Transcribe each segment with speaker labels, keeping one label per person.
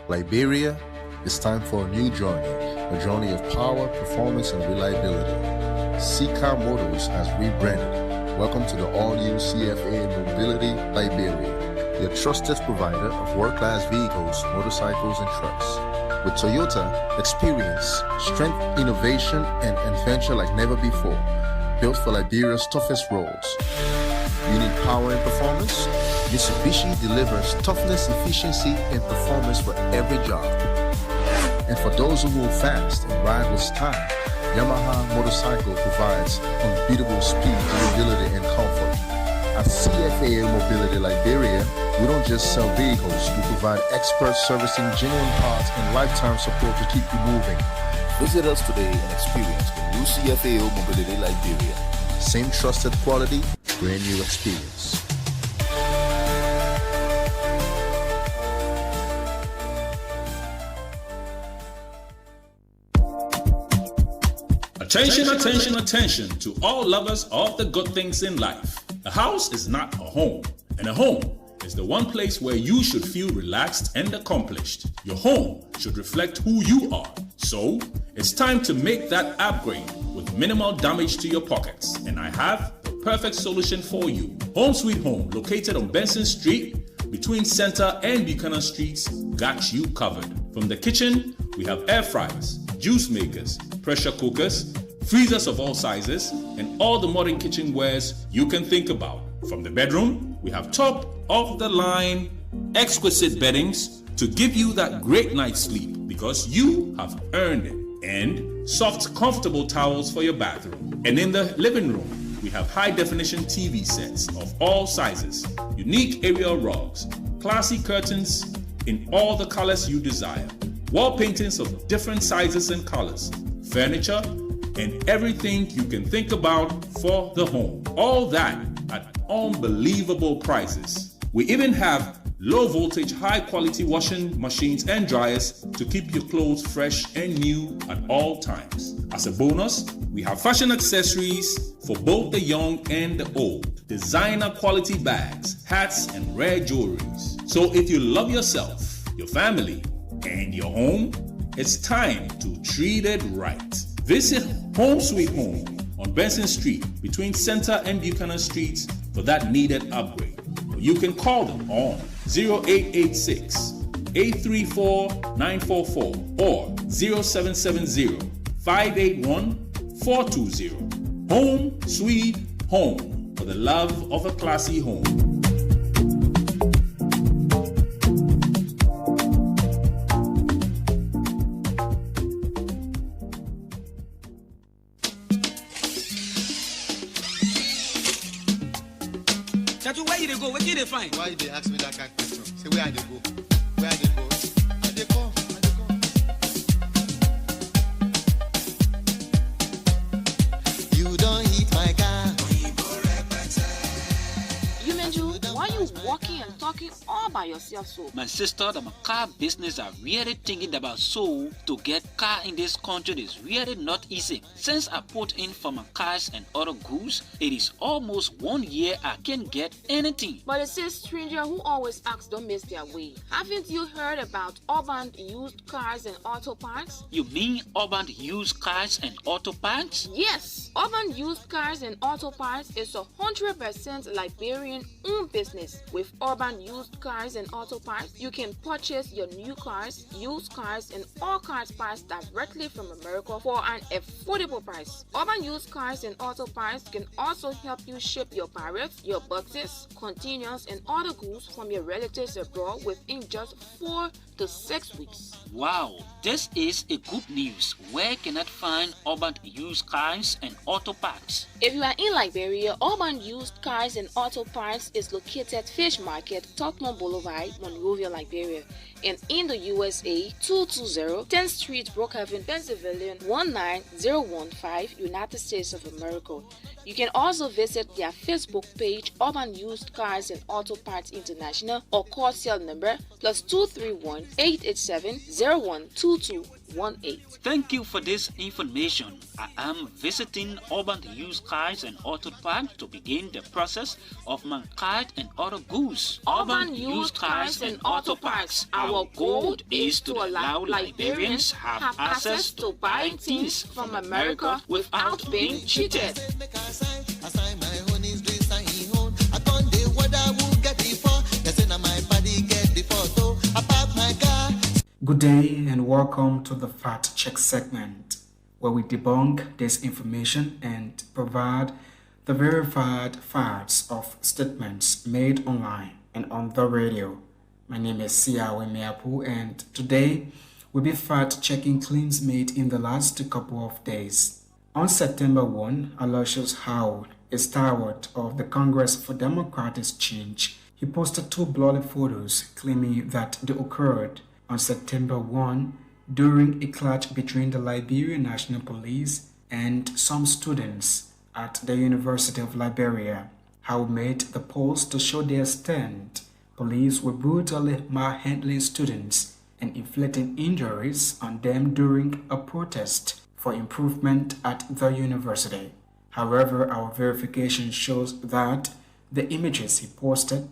Speaker 1: Liberia, it's time for a new a journey of power, performance, and reliability. CCAR Motors has rebranded. Welcome to the all-new CFA Mobility Liberia, your trusted provider of world-class vehicles, motorcycles, and trucks. With Toyota, experience, strength, innovation, and adventure like never before. Built for Liberia's toughest roads. You need power and performance? Mitsubishi delivers toughness, efficiency, and performance for every job. And for those who move fast and ride with style, Yamaha Motorcycle provides unbeatable speed, durability, and comfort. At CFA Mobility Liberia, we don't just sell vehicles, we provide expert servicing, genuine parts, and lifetime support to keep you moving.
Speaker 2: Visit us today and experience the new CFAO Mobility Liberia.
Speaker 1: Same trusted quality, brand new experience.
Speaker 3: Attention, attention, attention to all lovers of the good things in life. A house is not a home, and a home is the one place where you should feel relaxed and accomplished. Your home should reflect who you are. So, it's time to make that upgrade with minimal damage to your pockets. And I have the perfect solution for you. Home Sweet Home, located on Benson Street, between Center and Buchanan Streets, got you covered. From the kitchen, we have air fryers, juice makers, pressure cookers, freezers of all sizes, and all the modern kitchenwares you can think about. From the bedroom, we have top-of-the-line, exquisite beddings to give you that great night's sleep because you have earned it. And soft, comfortable towels for your bathroom. And in the living room, we have high-definition TV sets of all sizes, unique aerial rugs, classy curtains in all the colors you desire, wall paintings of different sizes and colors, furniture, and everything you can think about for the home. All that at unbelievable prices. We even have low voltage, high quality washing machines and dryers to keep your clothes fresh and new at all times. As a bonus, we have fashion accessories for both the young and the old, designer quality bags, hats, and rare jewelries. So if you love yourself, your family, and your home, it's time to treat it right. Visit Home Sweet Home on Benson Street between Center and Buchanan Streets for that needed upgrade. You can call them on 0886 834 944 or 0770 581 420. Home Sweet Home, for the love of a classy home.
Speaker 4: Where you dey go? Where you dey find?
Speaker 5: Why they ask me that kind of question? Say where I dey go? Where I dey go? I dey come. You don't hit my car.
Speaker 6: You Menju, why you walking and talking all by yourself so?
Speaker 7: My sister, that my car business are really thinking about so to get car in this country is really not easy. Since I put in for my cars and other goods, it is almost 1 year I can't get anything.
Speaker 6: But it says stranger who always asks don't miss their way. Haven't you heard about urban used cars and auto parts?
Speaker 7: You mean urban used cars and auto parts?
Speaker 6: Yes, urban used cars and auto parts is 100% Liberian owned business. With urban used cars and auto parts, you can purchase your new cars, used cars, and all cars parts directly from America for an affordable price. Urban used cars and auto parts can also help you ship your parrots, your boxes, containers, and other goods from your relatives abroad within just 4 to 6 weeks.
Speaker 7: Wow, this is a good news. Where can I find urban used cars and auto parts?
Speaker 6: If you are in Liberia, urban used cars and auto parts is located Fish Market, Tottenham Boulevard, Monrovia, Liberia. And in the USA, 220 10th Street, Brookhaven, Pennsylvania, 19015, United States of America. You can also visit their Facebook page, Urban Used Cars and Auto Parts International, or call cell number +231 887 0122
Speaker 7: Thank you for this information. I am visiting Urban Used Cars and Auto Parts to begin the process of my cars and auto goods.
Speaker 6: Urban Used Cars and Auto Parts. Our goal is to allow Liberians have access to buying things from America without being cheated.
Speaker 8: Good day and welcome to the Fact Check segment, where we debunk disinformation and provide the verified facts of statements made online and on the radio. My name is Siawe Meapu, and today we'll be fact-checking claims made in the last couple of days. On September 1, Aloysius Howard, a stalwart of the Congress for Democratic Change, he posted two bloody photos claiming that they occurred on September 1 during a clash between the Liberian National Police and some students at the University of Liberia. Howard made the post to show their stand. Police were brutally manhandling students and inflicting injuries on them during a protest for improvement at the university. However, our verification shows that the images he posted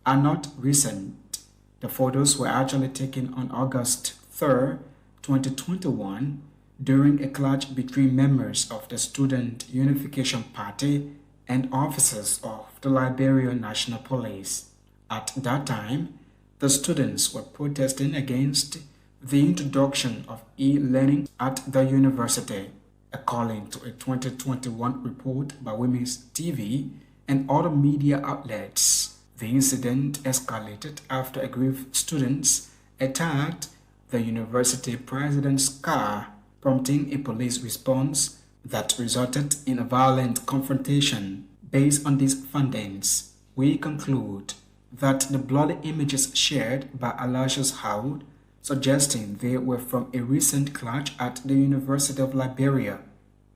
Speaker 8: are not recent. The photos were actually taken on August 3, 2021, during a clash between members of the Student Unification Party and officers of the Liberian National Police. At that time, the students were protesting against the introduction of e-learning at the university. According to a 2021 report by Women's TV and other media outlets, the incident escalated after aggrieved students attacked the university president's car, prompting a police response that resulted in a violent confrontation. Based on these findings, we conclude that the bloody images shared by Aloysius Howard, suggesting they were from a recent clash at the University of Liberia,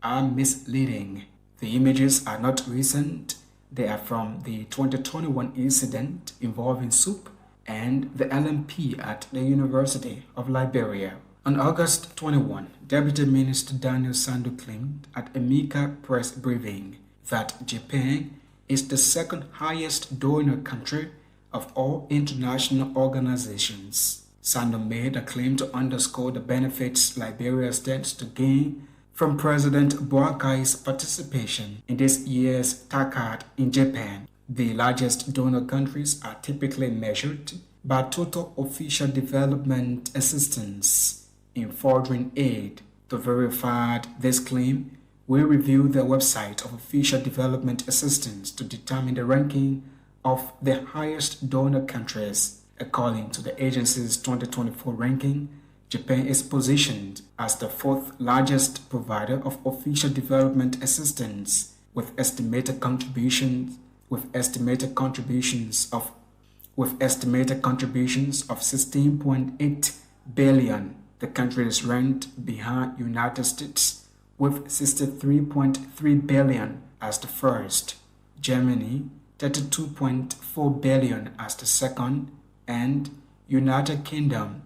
Speaker 8: are misleading. The images are not recent. They are from the 2021 incident involving SOUP and the LMP at the University of Liberia. On August 21, Deputy Minister Daniel Sandu claimed at a Mika press briefing that Japan is the second highest donor country of all international organizations. Sandu made a claim to underscore the benefits Liberia stands to gain from President Boakai's participation in this year's TACAD in Japan. The largest donor countries are typically measured by total official development assistance in foreign aid. To verify this claim, we review the website of official development assistance to determine the ranking of the highest donor countries. According to the agency's 2024 ranking, Japan is positioned as the fourth largest provider of official development assistance with estimated contributions of 16.8 billion. The country is ranked behind United States with 63.3 billion as the first, Germany 32.4 billion as the second, and United Kingdom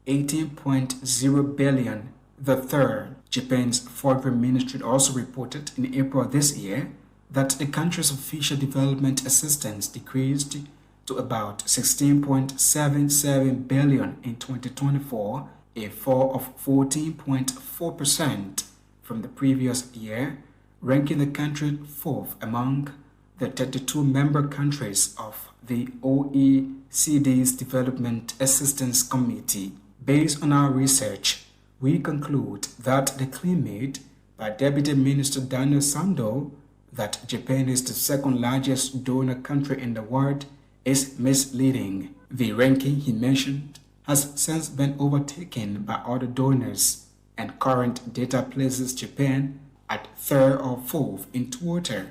Speaker 8: 18.0 billion the third. Japan's foreign ministry also reported in April this year that the country's official development assistance decreased to about 16.77 billion in 2024, a fall of 14.4% from the previous year, ranking the country fourth among the 32 member countries of the OECD's Development Assistance Committee. Based on our research, we conclude that the claim made by Deputy Minister Daniel Sandu that Japan is the second largest donor country in the world is misleading. The ranking he mentioned has since been overtaken by other donors, and current data places Japan at third or fourth in total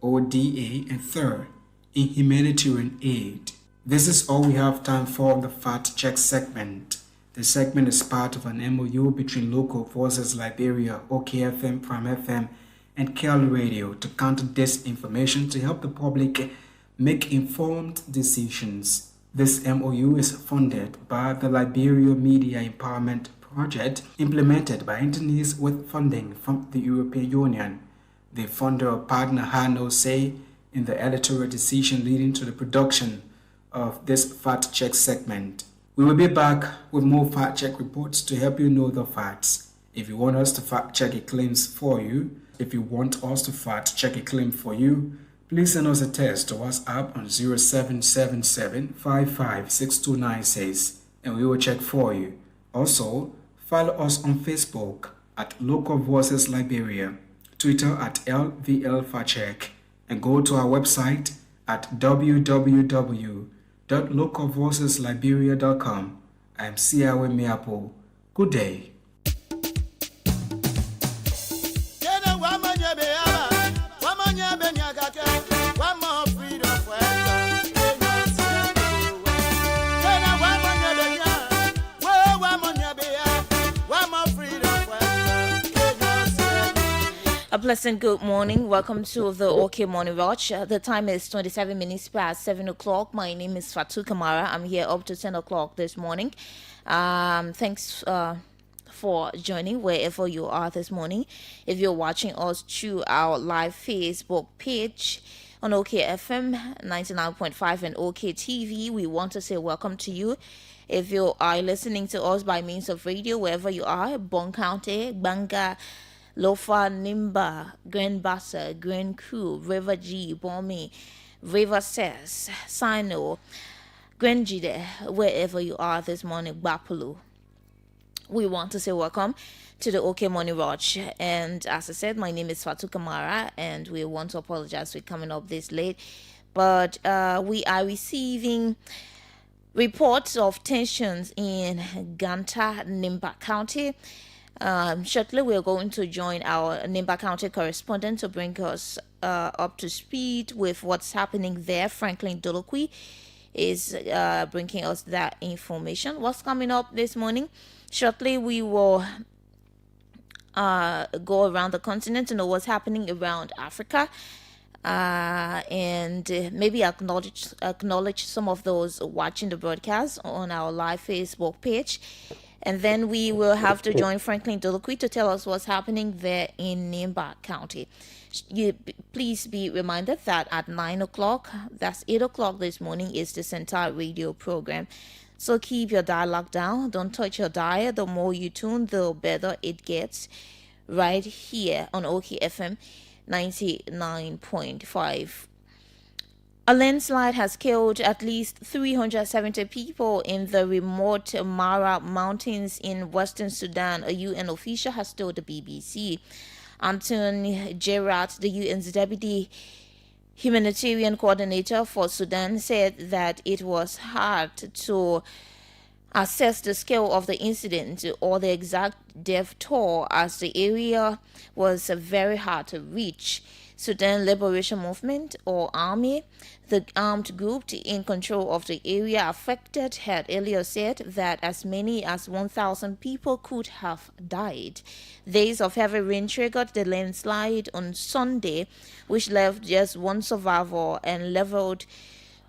Speaker 8: ODA and third in humanitarian aid. This is all we have time for on the Fact Check segment. The segment is part of an MOU between Local Voices Liberia, OKFM, Prime FM, and Kel Radio to counter disinformation to help the public make informed decisions. This MOU is funded by the Liberia Media Empowerment project implemented by entities with funding from the European Union. The funder or partner had no say in the editorial decision leading to the production of this fact check segment. We will be back with more fact check reports to help you know the facts. If you want us to fact check a claim for you, please send us a text to WhatsApp on 0777 556296 and we will check for you. Also, follow us on Facebook at Local Voices Liberia, Twitter at LVL and go to our website at www.localvoicesliberia.com. I'm Siawe Miapo. Good day.
Speaker 9: A pleasant good morning. Welcome to the OK Morning Watch. The time is 27 minutes past 7 o'clock. My name is Fatu Kamara. I'm here up to 10 o'clock this morning. Thanks for joining wherever you are this morning. If you're watching us through our live Facebook page on OK FM 99.5 and OK TV, we want to say welcome to you. If you are listening to us by means of radio, wherever you are, Bon County, Banga, Lofa, Nimba, Grand Bassa, Grand Crew, River G, Bomi, River Sess, Sino, Grand Jide, wherever you are this morning, Bapulu. We want to say welcome to the OK Morning Watch. And as I said, my name is Fatu Kamara, and we want to apologize for coming up this late. But we are receiving reports of tensions in Ganta, Nimba County. Shortly, we're going to join our Nimba County correspondent to bring us up to speed with what's happening there. Franklin Dolokwi is bringing us that information. What's coming up this morning? Shortly, we will go around the continent to know what's happening around Africa. And maybe acknowledge some of those watching the broadcast on our live Facebook page. And then we will have to join Franklin Dolokwi to tell us what's happening there in Nimba County. Please be reminded that at 9 o'clock, that's 8 o'clock this morning, is the Centaur radio program. So keep your dialogue down. Don't touch your dial. The more you tune, the better it gets right here on OKFM 99.5. A landslide has killed at least 370 people in the remote Kamara Mountains in Western Sudan, a UN official has told the BBC. Anton Gerard, the UN's deputy humanitarian coordinator for Sudan, said that it was hard to assess the scale of the incident or the exact death toll as the area was very hard to reach. Sudan Liberation Movement, or Army, the armed group in control of the area affected, had earlier said that as many as 1,000 people could have died. Days of heavy rain triggered the landslide on Sunday, which left just one survivor and leveled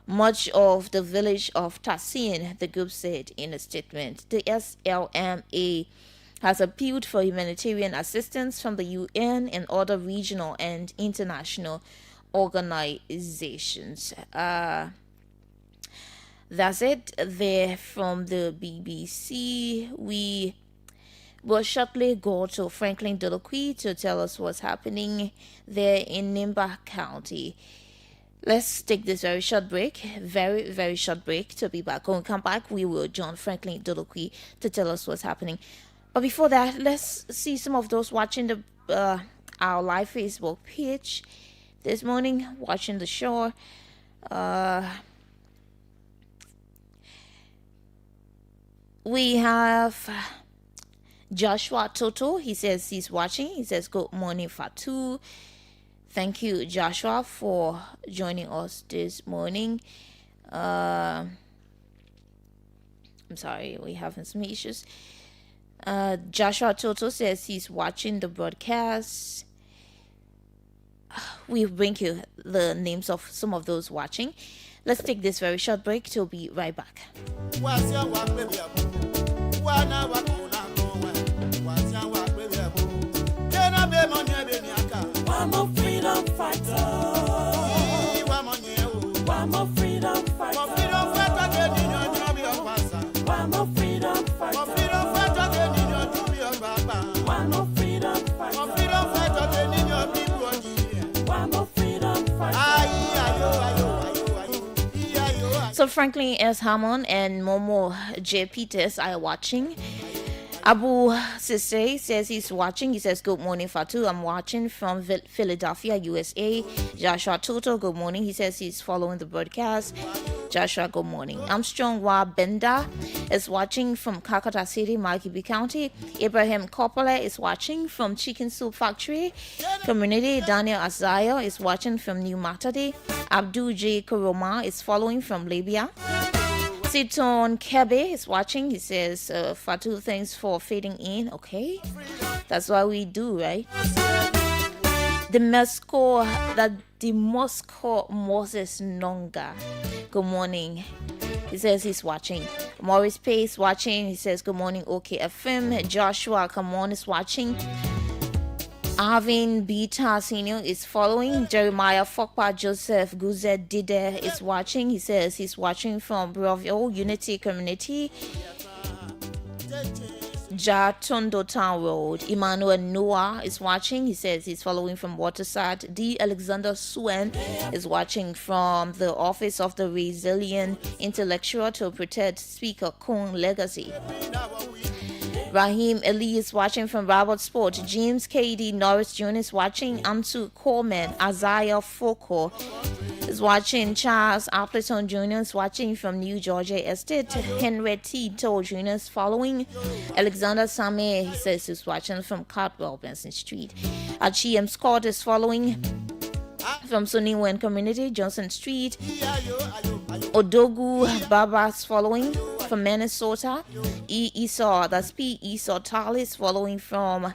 Speaker 9: much of the village of Tassin, the group said in a statement. The SLMA has appealed for humanitarian assistance from the UN and other regional and international organizations. That's it there from the BBC. We will shortly go to Franklin Dolokwi to tell us what's happening there in Nimba County. Let's take this very short break, very short break to be back. When we come back, we will join Franklin Dolokwi to tell us what's happening. But before that, let's see some of those watching the our live Facebook page this morning, watching the show. We have Joshua Toto. He says he's watching. He says, good morning, Fatu. Thank you, Joshua, for joining us this morning. I'm sorry, we're having some issues. Joshua Toto says he's watching the broadcast. We bring you the names of some of those watching. Let's take this very short break. We'll be right back.
Speaker 10: One more freedom fighter. More freedom fighter than in your dream of Passa. One more freedom fighter. More freedom fighter than in your dream of Baba. One more freedom fighter. More freedom fighter than in your people. One more freedom fighter.
Speaker 9: So Franklin S. Hammond and Momo J. Peters are watching. Abu Sisse says he's watching. He says, good morning, Fatu. I'm watching from Philadelphia, USA. Joshua Toto, good morning. He says he's following the broadcast. Joshua, good morning. Armstrong Wa Benda is watching from Calcutta City, Margibi County. Abraham Coppola is watching from Chicken Soup Factory Community. Daniel Azayo is watching from New Matadi. Abdul J. Kuroma is following from Libya. Siton Kebe is watching. He says, Fatu, thanks for fading in. Okay. That's what we do, right? The Moscow Moses Nonga. Good morning. He says he's watching. Maurice Pace watching. He says, good morning, OKFM. Joshua Kamon is watching. Arvin Bita Senior is following. Jeremiah Fokpa Joseph Guzet Dide is watching. He says he's watching from Brovio Unity Community, Jatondo Town Road. Emmanuel Noah is watching. He says he's following from Waterside. D. Alexander Suen is watching from the Office of the Resilient Intellectual to Protect Speaker Kung Legacy. Rahim Ali is watching from Robert Sport. James K.D. Norris Jr. is watching. Antu Coleman. Isaiah Foko is watching. Charles Appleton Jr. is watching from New Georgia Estate. Henry T. Toll Jr. is following. Alexander Same, he says he's watching from Cartwell, Benson Street. Archie M. Scott is following from Suniwen Community, Johnson Street. Odogu Baba's following from Minnesota. Esau, that's P. Esau Talis following from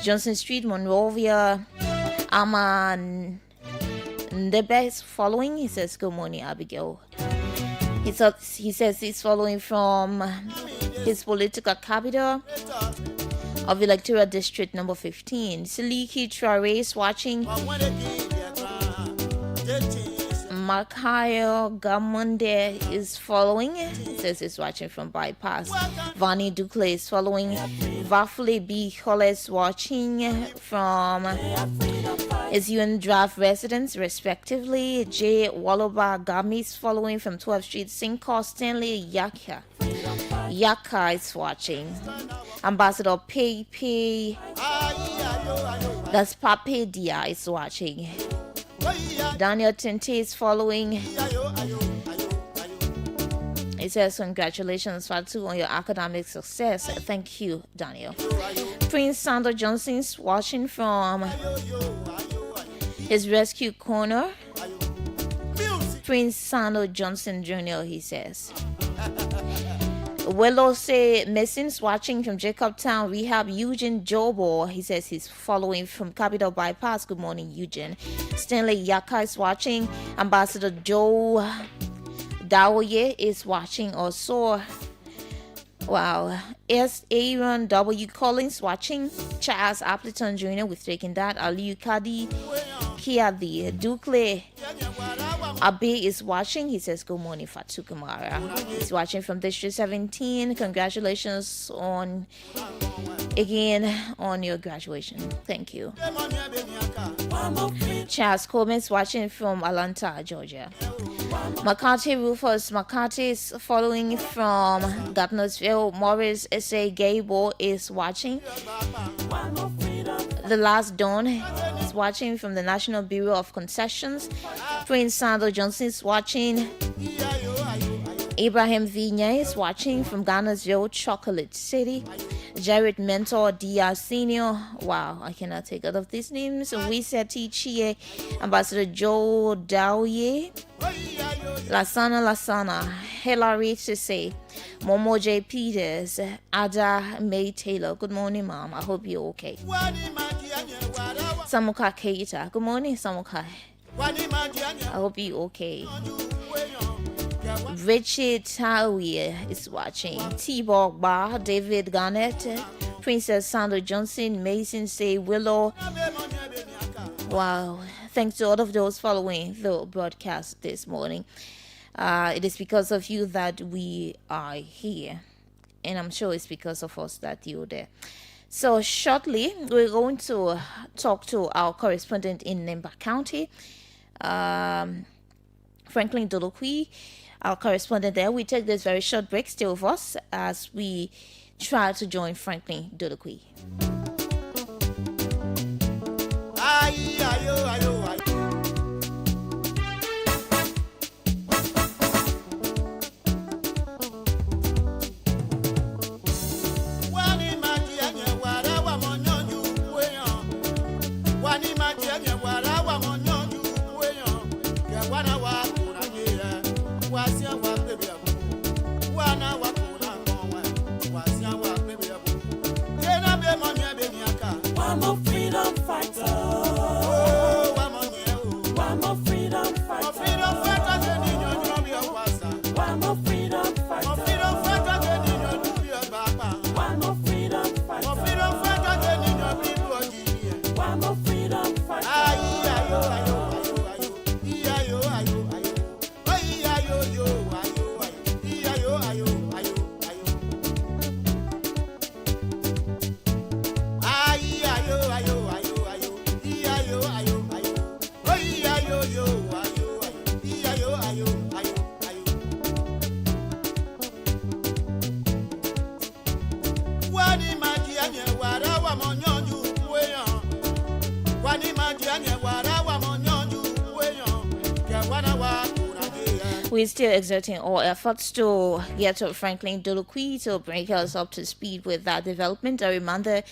Speaker 9: Johnson Street, Monrovia. Aman Ndebe is following. He says, good morning, Abegail. He says he's following from his political capital of Electoral District number 15. Siliki Traore is watching. Makayo Gamonde is following. It says he's watching from Bypass. Vani Ducle is following. Vafle B. Hollis watching from his UN Draft residence, respectively. J. Waloba Gami is following from 12th Street, Sinko. Stanley Yaka is watching. Ambassador Pepe, that's Pape Dia, is watching. Daniel Tente is following. It says, congratulations, Fatu, on your academic success. Thank you, Daniel. Prince Sandro Johnson is watching from his rescue corner. Prince Sandro Johnson Jr., he says. Willow say Messins watching from Jacobtown Rehab. Eugene Jobo, he says he's following from Capital Bypass. Good morning, Eugene. Stanley Yaka is watching. Ambassador Joe Dawoye is watching also. Wow. S. Aaron W. Collins watching. Charles Appleton Jr. with taking that. Aliu Kadi Kiadi Dukle Abe is watching. He says, good morning, Fatu Kamara. He's watching from District 17. Congratulations on your graduation. Thank you. Charles Coleman is watching from Atlanta, Georgia. McCarthy Rufus McCarthy is following from Gardnersville. Morris S.A. Gable is watching. The Last Dawn is watching from the National Bureau of Concessions. Prince Sandro Johnson is watching. Abraham Vigne is watching from Gardnersville, Chocolate City. Jared Mentor Diaz Senior. Wow, I cannot take all of these names. Wiseti Chie. Ambassador Joe Daoye. Lasana. Hilary Chise. Momo J. Peters. Ada May Taylor. Good morning, Mom. I hope you're okay. Samuka Keita. Good morning, Samuka. I hope you're okay. Richard Tawier is watching. T-Bog Bar, David Garnett, Princess Sandra Johnson, Mason Say Willow. Wow. thanks to all of those following the broadcast this morning. It is because of you that we are here, and I'm sure it's because of us that you're there. So shortly, we're going to talk to our correspondent in Nemba County, Franklin Dolokwi, our correspondent there. We take this very short break. Stay with us as we try to join Franklin Dolokwi. We're still exerting all efforts to get to Franklin Dolokwi to bring us up to speed with that development. A reminder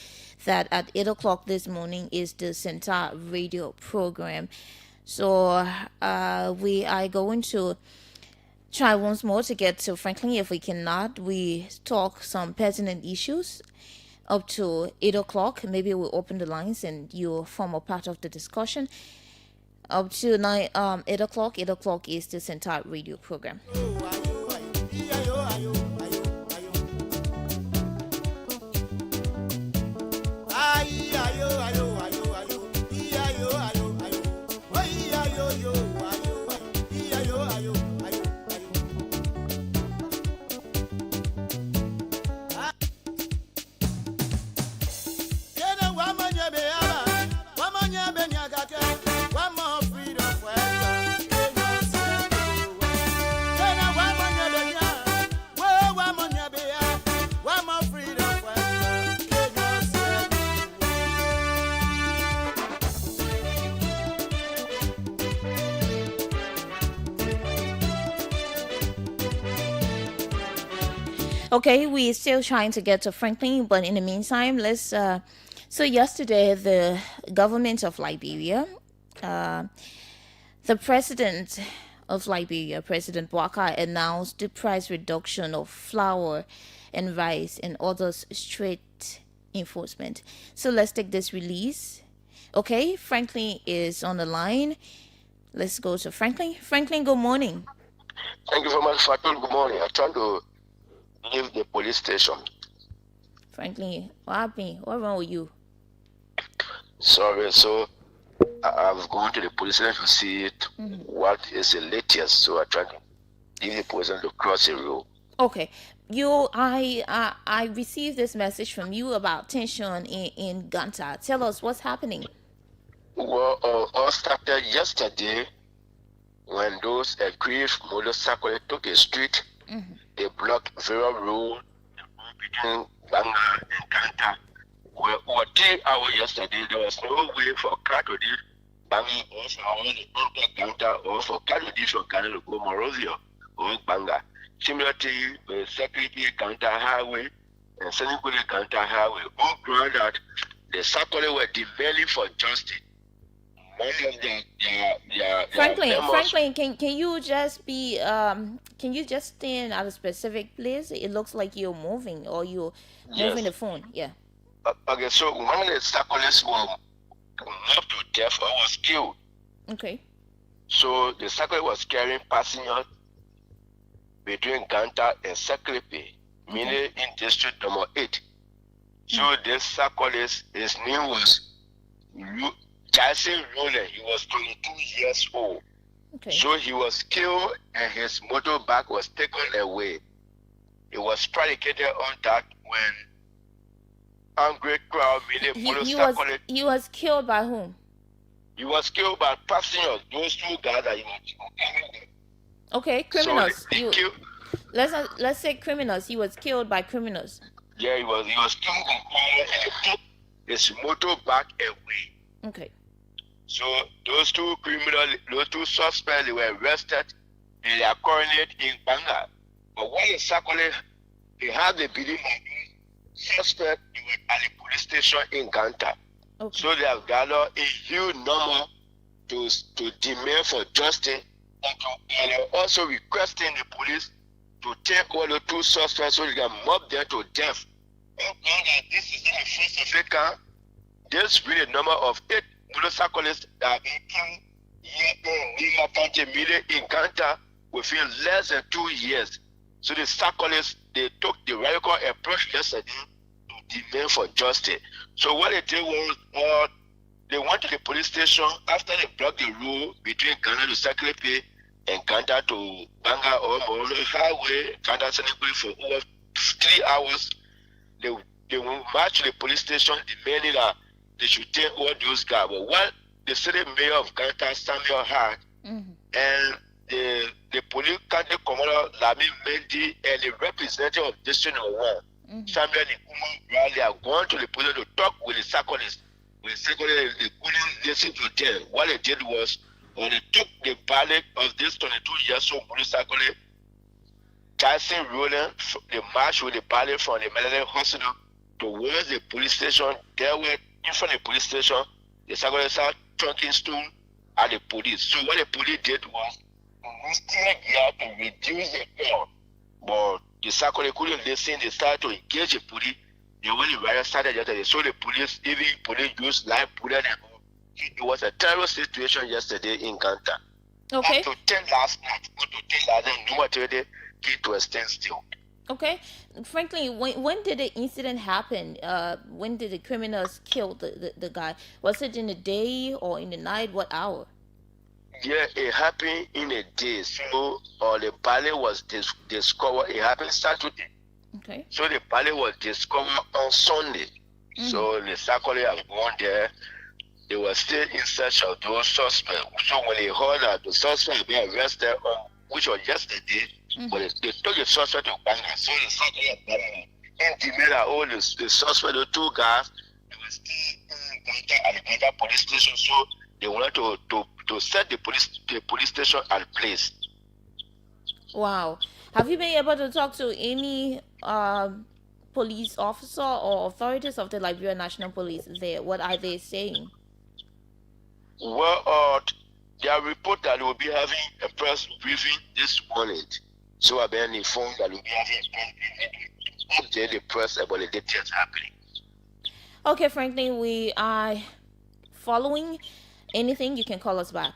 Speaker 9: that at 8 o'clock this morning is the Center radio program. So we are going to try once more to get to Franklin. If we cannot, we talk some pertinent issues up to 8 o'clock. Maybe we'll open the lines and you'll form a part of the discussion. Up to 8 o'clock. 8 o'clock is the Center radio program. Okay, we're still trying to get to Franklin, but in the meantime, let's. So yesterday, the government of Liberia, the president of Liberia, President Bouaka, announced the price reduction of flour and rice and others straight enforcement. So let's take this release. Okay, Franklin is on the line. Let's go to Franklin. Franklin, good morning.
Speaker 11: Thank you very much, Fatu. Good morning. I'm trying to leave the police station.
Speaker 9: Franklin, what happened? What's wrong with you?
Speaker 11: Sorry, so I've gone to the police station to see what is the latest. So I tried to leave the police to cross the road.
Speaker 9: Okay, I received this message from you about tension in Ganta. Tell us what's happening.
Speaker 11: Well, all started yesterday when those aggrieved motorcyclists took a street. They blocked various roads between Banga and Ganta. Well, over 3 hours yesterday, there was no way for car to leave Banga or for enter Ganta or for car to leave from Ghana to go Morozio or Banga. Similarly, the Security Ganta Highway and Senegule Ganta Highway all ground that the cyclists were demanding for justice.
Speaker 9: Franklin, can you just be can you just stand at a specific place? It looks like you're moving or you're moving the phone. Yeah.
Speaker 11: Okay, so one of the cyclists was not to death or was killed.
Speaker 9: Okay.
Speaker 11: So the cyclist was carrying passengers between Ganta and Seklepe, meaning in district number 8. So this cyclist, his name was Jason Rowland, he was 22 years old.
Speaker 9: Okay.
Speaker 11: So he was killed and his motorbike was taken away. It was predicated on that when angry crowd made
Speaker 9: He was killed by whom?
Speaker 11: He was killed by passengers, those two guys that he was killing.
Speaker 9: Okay, criminals.
Speaker 11: So
Speaker 9: let's say criminals. He was killed by criminals.
Speaker 11: Yeah, he was killed by criminals and they took his motorbike away.
Speaker 9: Okay.
Speaker 11: So those two suspects, they were arrested and they are currently in Banga. But when they circulated, they had the belief that these suspects were at the police station in Ganta.
Speaker 9: Okay.
Speaker 11: So they have gathered a huge number to demand for justice and they're also requesting the police to take all the two suspects so they can mob them to death. And this is not the first African. There's been a number of 8 motorcyclists that have been killed here in Ganta within less than 2 years. So the cyclists, they took the radical approach yesterday to demand for justice. So what they did was they went to the police station after they blocked the road between Ghana to Saklepe and Ganta to Banga or Molo Highway, Ganta Senekuli for over 3 hours. They marched to the police station demanding that they should take all those guys. But what the city mayor of Ganta, Samuel Hart, and the police county commander, Lami Mendy, and the representative of District No. 1, Samuel Nikuman Bradley, are going to the police to talk with the cyclists. With the cyclists, they couldn't listen to them. What they did was, when they took the body of this 22 years old motorcyclist, Jason Rowland, they marched with the body from the Melanie Hospital towards the police station. There were in front of the police station, the cyclists are throwing stone at the police. So what the police did was tear gas to reduce the crowd. But the cyclists couldn't listen. They started to engage the police. Then when the riot started yesterday, so the police used live bullet and all. It was a terrible situation yesterday in Ganta.
Speaker 9: Okay.
Speaker 11: Up to 10 last night, no material came to a standstill.
Speaker 9: Okay. Frankly, when did the incident happen? When did the criminals kill the guy? Was it in the day or in the night? What hour?
Speaker 11: Yeah, it happened in a day. So the body was discovered. It happened Saturday.
Speaker 9: Okay.
Speaker 11: So the body was discovered on Sunday. So the cyclists have gone there. They were still in search of those suspects. So when they heard that the suspect had been arrested, which was yesterday, but they took the suspect to Banga. So the suspect and demanded that all the suspect, the 2 guys, they were still in Ganta at the Ganta police station. So they wanted to set the police station at place.
Speaker 9: Wow. Have you been able to talk to any police officer or authorities of the Liberia National Police there? What are they saying?
Speaker 11: Well, there are reports that they will be having a press briefing this morning. So I've been informed that we'll be having a press briefing to tell the press about the details happening.
Speaker 9: Okay, Franklin, we are following. Anything, you can call us back.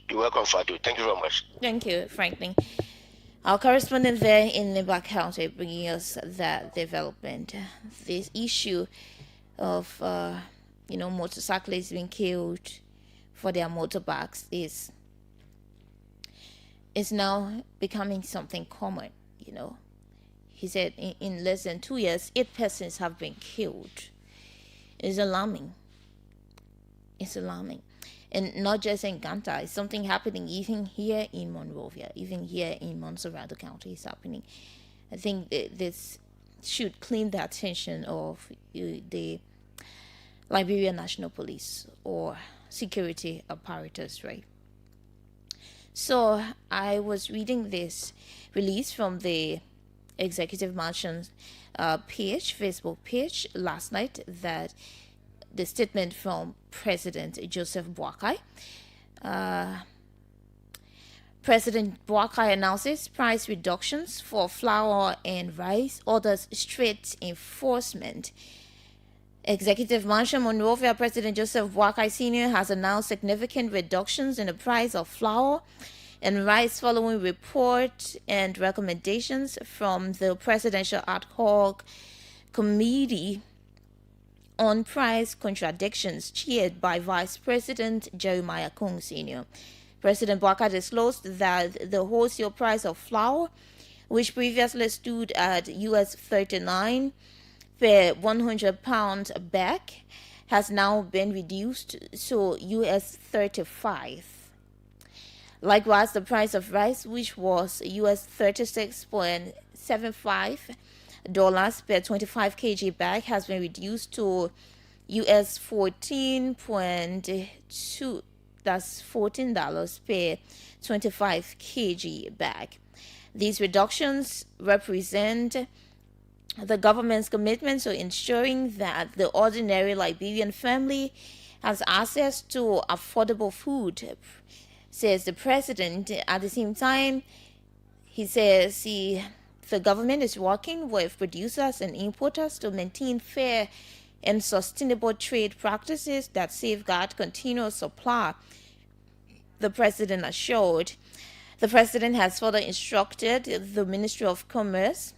Speaker 11: You're welcome, Fatu. Thank you very much.
Speaker 9: Thank you, Franklin. Our correspondent there in Nebak County bringing us that development. This issue of, motorcyclists being killed for their motorbikes is now becoming something common, He said in less than 2 years, 8 persons have been killed. It's alarming. And not just in Ganta, it's something happening even here in Monrovia, even here in Montserrat County is happening. I think this should claim the attention of the Liberia National Police or security apparatus, right? So I was reading this release from the Executive Mansion's Facebook page last night, that the statement from President Joseph Boakai. President Boakai announces price reductions for flour and rice, orders strict enforcement. Executive Mansion Monrovia President Joseph Boakai Sr. has announced significant reductions in the price of flour and rice following report and recommendations from the Presidential Ad Hoc Committee on price contradictions cheered by Vice President Jeremiah Kung Sr. President Baka disclosed that the wholesale price of flour, which previously stood at US 39 per 100-pound bag, has now been reduced to US 35. Likewise, the price of rice, which was US $36.75 per 25 kg bag, has been reduced to US 14.2. That's $14 per 25 kg bag. These reductions represent the government's commitment to ensuring that the ordinary Liberian family has access to affordable food, says the president. At the same time, he says the government is working with producers and importers to maintain fair and sustainable trade practices that safeguard continuous supply, the president assured. The president has further instructed the Ministry of Commerce,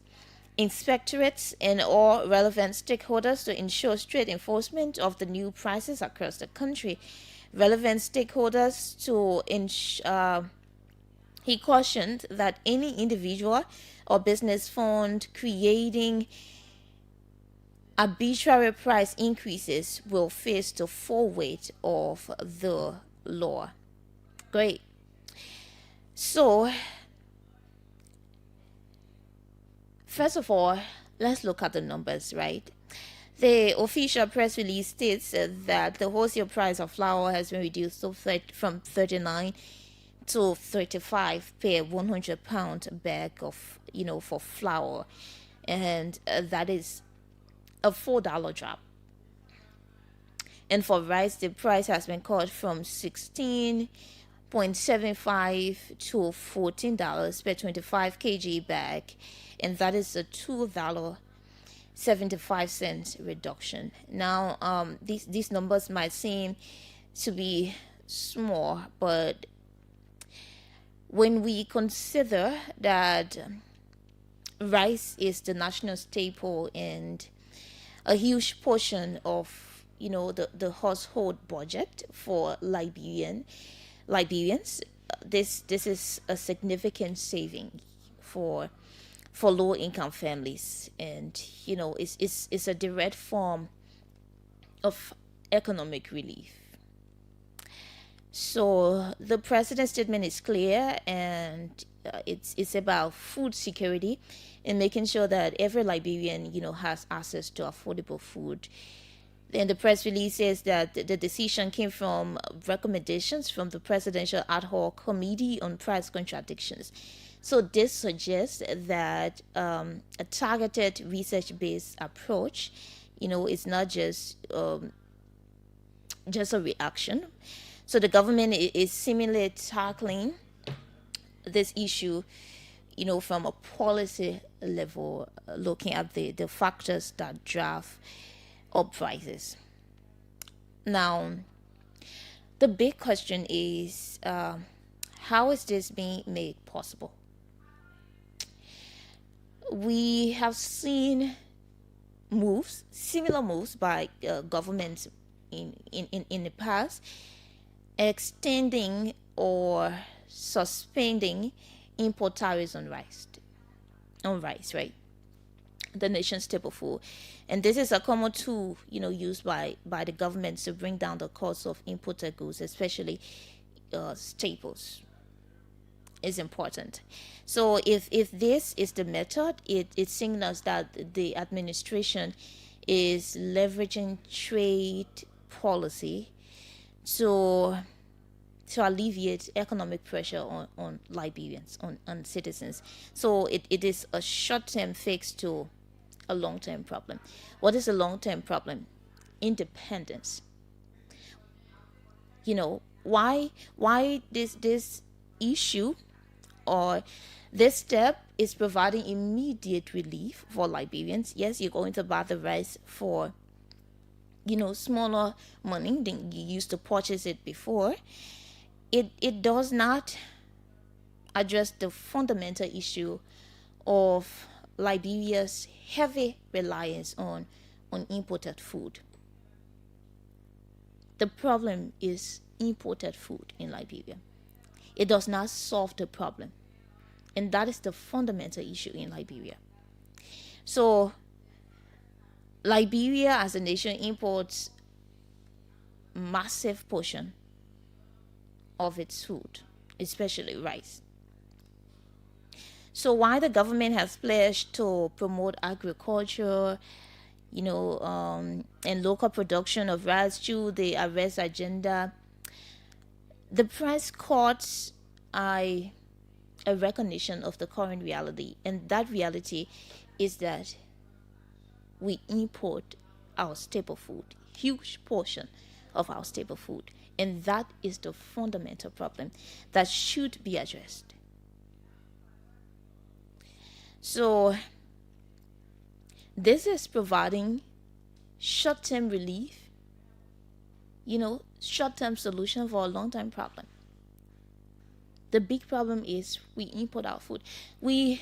Speaker 9: inspectorates, and all relevant stakeholders to ensure strict enforcement of the new prices across the country. Relevant stakeholders he cautioned that any individual or business found creating arbitrary price increases will face the full weight of the law. Great. So, first of all, let's look at the numbers, right? The official press release states that the wholesale price of flour has been reduced from 39 to 35 per 100-pound bag of, for flour, and that is a $4 drop. And for rice, the price has been cut from $16.75 to $14 per 25 kg bag, and that is a $2.75 reduction. Now, these numbers might seem to be small, but when we consider that rice is the national staple and a huge portion of the household budget for Liberians, this is a significant saving for low income families, and it's a direct form of economic relief. So the president's statement is clear, and it's about food security and making sure that every Liberian has access to affordable food. And the press release says that the decision came from recommendations from the Presidential Ad Hoc Committee on Price Contradictions. So this suggests that a targeted research-based approach, is not just a reaction. So the government is seemingly tackling this issue, from a policy level, looking at the factors that drive up prices. Now, the big question is, how is this being made possible? We have seen similar moves by governments in the past, extending or suspending import tariffs on rice, right? The nation's staple food. And this is a common tool, used by the government to bring down the cost of imported goods, especially staples. Is important. So if this is the method, it signals that the administration is leveraging trade policy to alleviate economic pressure on Liberians, on citizens. So it is a short-term fix to a long-term problem. What is a long-term problem? Independence. Why this issue or this step is providing immediate relief for Liberians. Yes, you're going to buy the rice for smaller money than you used to purchase it before. It does not address the fundamental issue of Liberia's heavy reliance on imported food. The problem is imported food in Liberia. It does not solve the problem. And that is the fundamental issue in Liberia. So, Liberia as a nation imports massive portion of its food, especially rice. So while the government has pledged to promote agriculture, and local production of rice through the arrest agenda, the price cuts are a recognition of the current reality, and that reality is that we import our staple food, huge portion of our staple food, and that is the fundamental problem that should be addressed. So this is providing short-term relief, short-term solution for a long-term problem. The big problem is we import our food. We,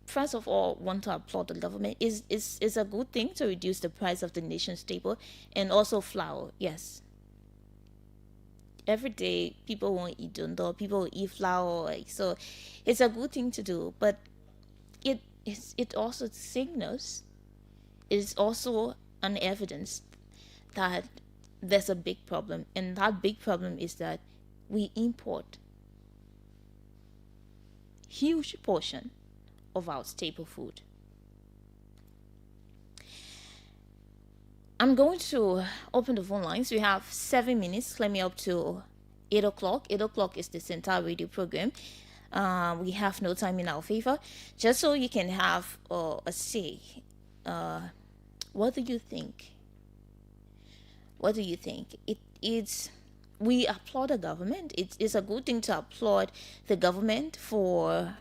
Speaker 9: first of all, want to applaud the government. It's a good thing to reduce the price of the nation's staple and also flour. Yes. Every day, people won't eat dundo, people will eat flour. So it's a good thing to do. But it also signals, it's also an evidence that there's a big problem. And that big problem is that we import huge portion of our staple food. I'm going to open the phone lines. We have 7 minutes. Let me up to 8 o'clock. 8 o'clock is the Center Radio program. We have no time in our favor. Just so you can have a say. What do you think? What do you think? We applaud the government. It's a good thing to applaud the government for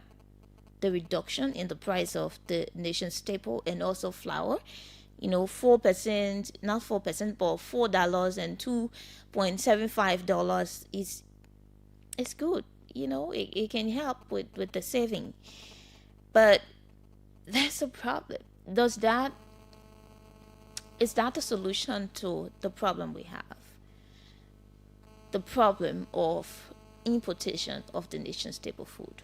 Speaker 9: the reduction in the price of the nation's staple and also flour. 4%, not 4%, but $4 and $2.75 is good. It can help with the saving. But there's a problem. Is that the solution to the problem we have? The problem of importation of the nation's staple food.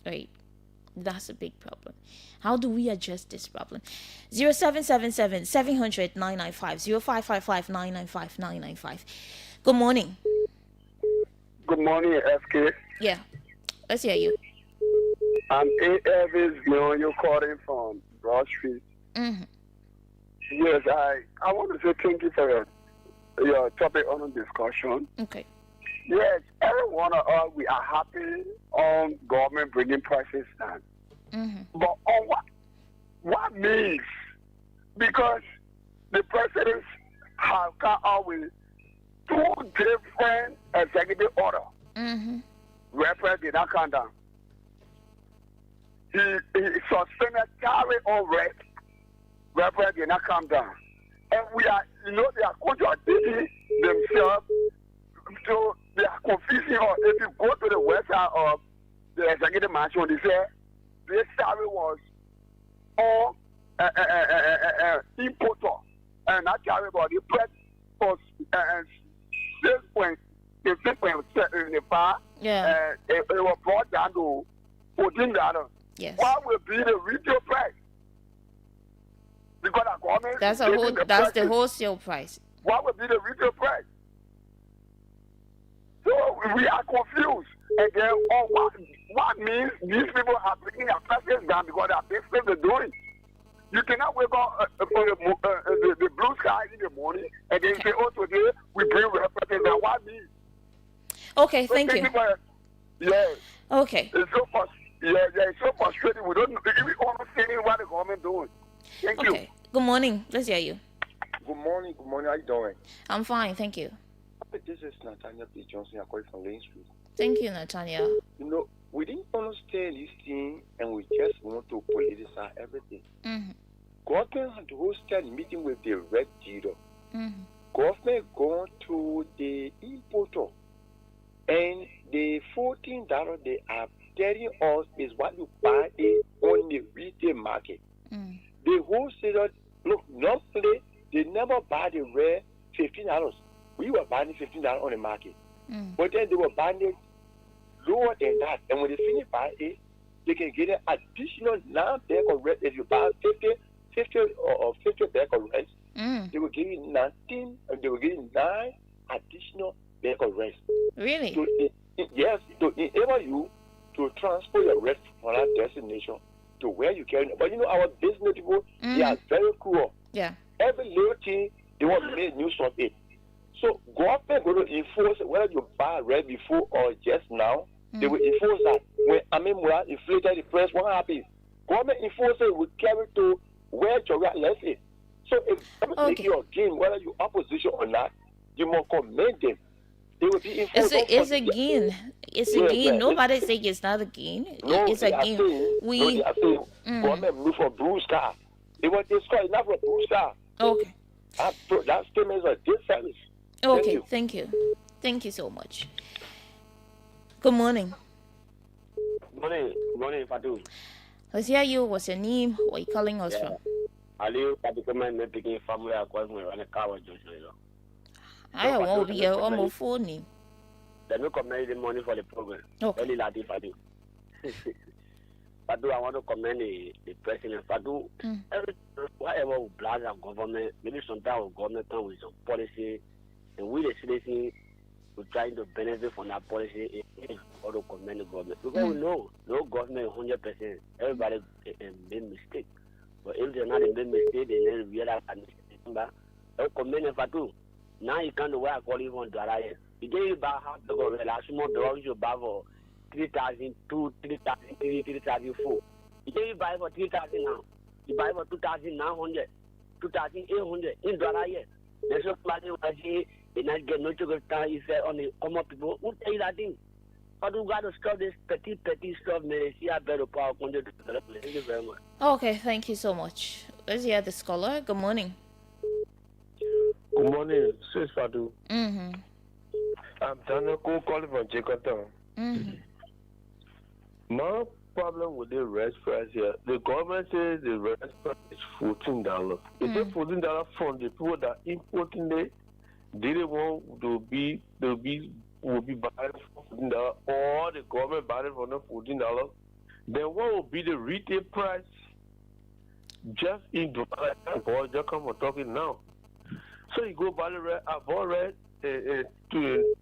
Speaker 9: Right? That's a big problem. How do we address this problem? 0777 700 995 0555 995 995. Good morning.
Speaker 12: Good morning, FK.
Speaker 9: Yeah. Let's hear you.
Speaker 12: I'm A. Elvis Leon, you're calling from Broad Street.
Speaker 9: Mm-hmm.
Speaker 12: Yes, I want to say thank you for your topic on the discussion.
Speaker 9: Okay.
Speaker 12: Yes, everyone of us, we are happy on government bringing prices down.
Speaker 9: Mm-hmm.
Speaker 12: But on what means? Because the presidents have come out with 2 different executive orders.
Speaker 9: Mm-hmm.
Speaker 12: Represent did not come down. He suspended carry on rent. Represent did not come down. And we are, they are contradicting themselves. So they are confusing us. If you go to the website of the executive mansion, they say this salary was all importer. And that salary was the price was 6.75.
Speaker 9: Yeah.
Speaker 12: It was brought down to $14.
Speaker 9: Yes.
Speaker 12: What will be the retail price? Because the government
Speaker 9: that's the wholesale price.
Speaker 12: What will be the retail price? So we are confused. And then what means these people are bringing their prices down because they are business they're doing. You cannot wake up for the blue sky in the morning and then say, oh, today we bring our prices down. What means?
Speaker 9: Okay, thank you.
Speaker 12: Yeah.
Speaker 9: Okay.
Speaker 12: It's so frustrating. We don't even understand what the government doing. Thank you.
Speaker 9: Okay. Good morning. Let's hear you.
Speaker 13: Good morning. How you doing?
Speaker 9: I'm fine, thank you.
Speaker 13: This is Nathaniel P. Johnson. I'm calling from Lane Street.
Speaker 9: Thank you, Nathaniel.
Speaker 13: We didn't understand this thing and we just want to politicize everything.
Speaker 9: Mm-hmm.
Speaker 13: Government had hosted a meeting with the red dealer.
Speaker 9: Mm-hmm.
Speaker 13: Government gone to the importer and the $14 they are telling us is what you buy it on the retail market.
Speaker 9: Mm.
Speaker 13: The wholesaler, look, normally they never buy the rare $15. We were buying $15 on the market. But then they were buying it lower than that. And when they finish buying it, they can get an additional 9 bag of rice. If you buy 50 or 50 bag of rice, they will give you 19, they will give you 9 additional bag of rice.
Speaker 9: Really?
Speaker 13: Yes, to enable you to transport your rice from that destination to where you can. But you know, our business people, they are very cruel.
Speaker 9: Yeah.
Speaker 13: Every little thing, they want to make news of it. So government going to enforce whether you buy rice before or just now. They will enforce that. When Amemura inflated the price, what happens? Government enforcement will carry to where Joria left it. So if government make your game, whether you opposition or not, you must commend them. They will be enforced.
Speaker 9: It's a gain. It's a gain. Nobody saying it's not a gain.
Speaker 13: No,
Speaker 9: it's a gain.
Speaker 13: They are saying government look for bruised car. They want this car, not for bruised car.
Speaker 9: Okay.
Speaker 13: That statement is a disservice.
Speaker 9: Okay, thank you. Thank you so much. Good morning.
Speaker 14: Morning, Fatu.
Speaker 9: Let's hear you. What's your name? Where are you calling us from?
Speaker 14: Aliu, Katikoma, me picking family acquaintance on a car with Joshua.
Speaker 9: I won't be here on my phone.
Speaker 14: Then we commend the money for the program.
Speaker 9: Okay.
Speaker 14: Only that if I do. Fatu, I want to commend the president. Fatu, whatever we blast our government, maybe sometimes our government come with some policy, and we the citizens, we're trying to benefit from that policy or to commend the government. Because we know no government 100%. Everybody made mistake. But if they're not a big mistake, then we realize a mistake. But commend the Fatu. Now you can't do what I call you on Dwara. You didn't buy half the government. Last month, the you buy for 3,002, 3,003, 3,004. You didn't buy for 3,000 now. You buy for 2,900, 2,800 in Dwara. There's somebody who say they not get no sugar time. He said on the common people, who tell you that thing? But we got to stop this petty stuff, man. See, I better power control to development. Thank you very much.
Speaker 9: Okay, thank you so much. Let's hear the scholar. Good morning.
Speaker 15: Good morning, Sis Fatu.
Speaker 9: Mm-hmm.
Speaker 15: I'm Daniel Cole calling from Jakarta.
Speaker 9: Mm-hmm.
Speaker 15: My problem with the rice price here, the government says the rice price is $14. Is it $14 from the people that importing it? They want to be will be buying for $14 or the government buying for them $14? Then what will be the retail price just in Dubai? Just come on talking now. So you go buy the red, I bought red to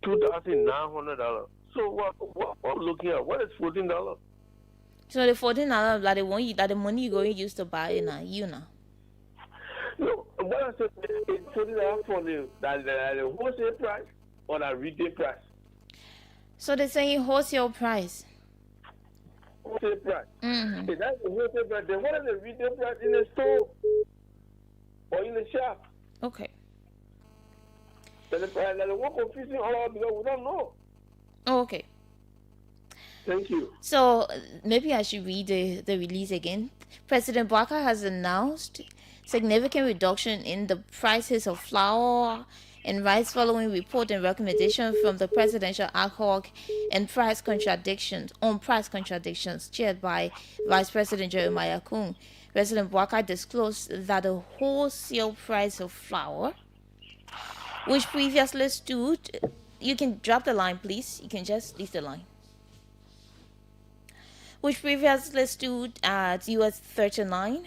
Speaker 15: $2,900. So what I'm looking at? What is $14?
Speaker 9: So the $14 that they want you, that the money you going to use to buy it now, you know.
Speaker 15: No, what I said is $14 for the wholesale price or the retail price.
Speaker 9: So they're saying wholesale price.
Speaker 15: Wholesale price.
Speaker 9: Mm-hmm.
Speaker 15: If that's the wholesale price, then what is the retail price in the store or in the shop?
Speaker 9: Okay.
Speaker 15: Then the one confusing all because we don't know.
Speaker 9: Oh, okay.
Speaker 15: Thank you.
Speaker 9: So maybe I should read the release again. President Baka has announced significant reduction in the prices of flour and rice following report and recommendation from the presidential ad hoc and price contradictions chaired by Vice President Jeremiah Kuhn. President Baka disclosed that the wholesale price of flour, which previously stood, you can drop the line please, you can just leave the line, which previously stood at US 39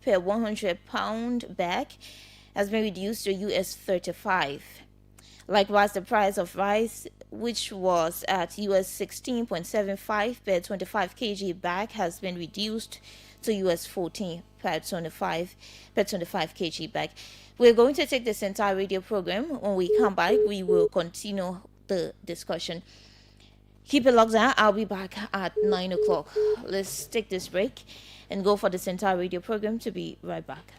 Speaker 9: per 100 pound bag, has been reduced to US 35. Likewise, the price of rice, which was at US 16.75 per 25 kg bag, has been reduced to US 14 per 25 kg bag. We're going to take this entire radio program. When we come back, we will continue the discussion. Keep it locked down. I'll be back at 9 o'clock. Let's take this break and go for this entire radio program. To be right back.